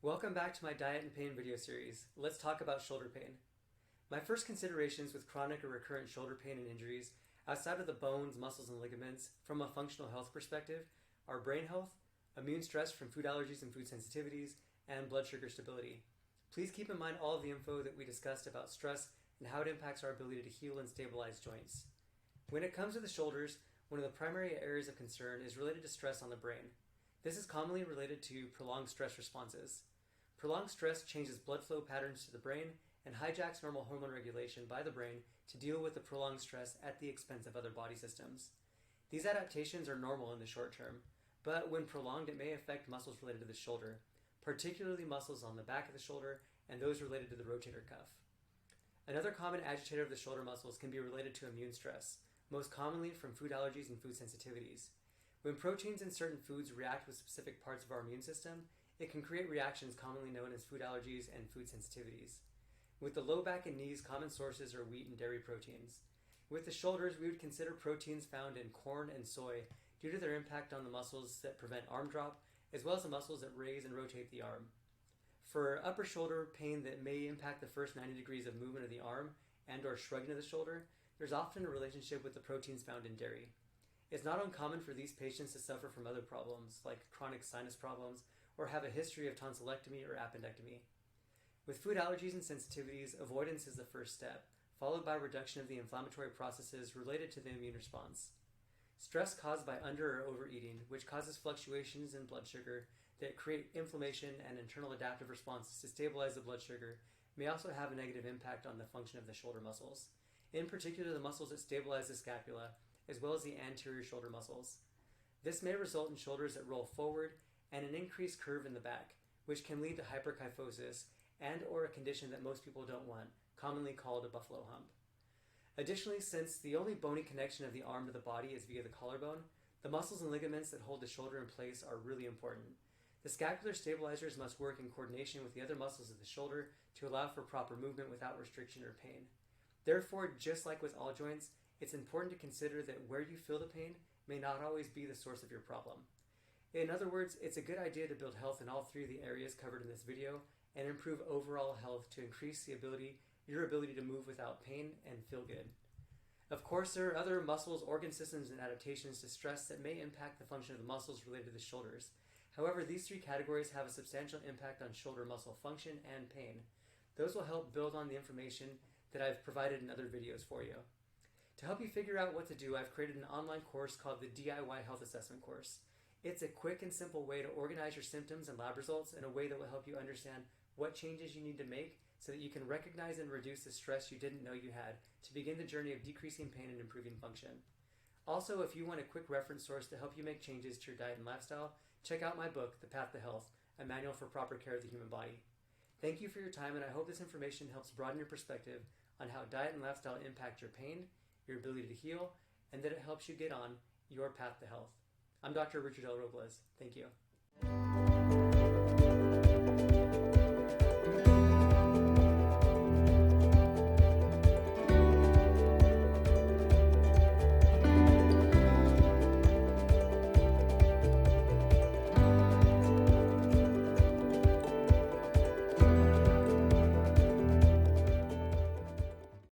Welcome back to my diet and pain video series. Let's talk about shoulder pain. My first considerations with chronic or recurrent shoulder pain and injuries, outside of the bones, muscles, and ligaments, from a functional health perspective, are brain health, immune stress from food allergies and food sensitivities, and blood sugar stability. Please keep in mind all of the info that we discussed about stress and how it impacts our ability to heal and stabilize joints. When it comes to the shoulders, one of the primary areas of concern is related to stress on the brain. This is commonly related to prolonged stress responses. Prolonged stress changes blood flow patterns to the brain and hijacks normal hormone regulation by the brain to deal with the prolonged stress at the expense of other body systems. These adaptations are normal in the short term, but when prolonged, it may affect muscles related to the shoulder, particularly muscles on the back of the shoulder and those related to the rotator cuff. Another common agitator of the shoulder muscles can be related to immune stress, most commonly from food allergies and food sensitivities. When proteins in certain foods react with specific parts of our immune system, it can create reactions commonly known as food allergies and food sensitivities. With the low back and knees, common sources are wheat and dairy proteins. With the shoulders, we would consider proteins found in corn and soy due to their impact on the muscles that prevent arm drop, as well as the muscles that raise and rotate the arm. For upper shoulder pain that may impact the first 90 degrees of movement of the arm and or shrugging of the shoulder, there's often a relationship with the proteins found in dairy. It's not uncommon for these patients to suffer from other problems, like chronic sinus problems, or have a history of tonsillectomy or appendectomy. With food allergies and sensitivities, avoidance is the first step, followed by reduction of the inflammatory processes related to the immune response. Stress caused by under or overeating, which causes fluctuations in blood sugar that create inflammation and internal adaptive responses to stabilize the blood sugar, may also have a negative impact on the function of the shoulder muscles, in particular the muscles that stabilize the scapula, as well as the anterior shoulder muscles. This may result in shoulders that roll forward and an increased curve in the back, which can lead to hyperkyphosis and or a condition that most people don't want, commonly called a buffalo hump. Additionally, since the only bony connection of the arm to the body is via the collarbone, the muscles and ligaments that hold the shoulder in place are really important. The scapular stabilizers must work in coordination with the other muscles of the shoulder to allow for proper movement without restriction or pain. Therefore, just like with all joints, it's important to consider that where you feel the pain may not always be the source of your problem. In other words, it's a good idea to build health in all three of the areas covered in this video and improve overall health to increase your ability to move without pain and feel good. Of course, there are other muscles, organ systems, and adaptations to stress that may impact the function of the muscles related to the shoulders. However, these three categories have a substantial impact on shoulder muscle function and pain. Those will help build on the information that I've provided in other videos for you. To help you figure out what to do, I've created an online course called the DIY Health Assessment Course. It's a quick and simple way to organize your symptoms and lab results in a way that will help you understand what changes you need to make so that you can recognize and reduce the stress you didn't know you had to begin the journey of decreasing pain and improving function. Also, if you want a quick reference source to help you make changes to your diet and lifestyle, check out my book, The Path to Health, a manual for proper care of the human body. Thank you for your time, and I hope this information helps broaden your perspective on how diet and lifestyle impact your pain, your ability to heal, and that it helps you get on your path to health. I'm Dr. Richard L. Robles. Thank you.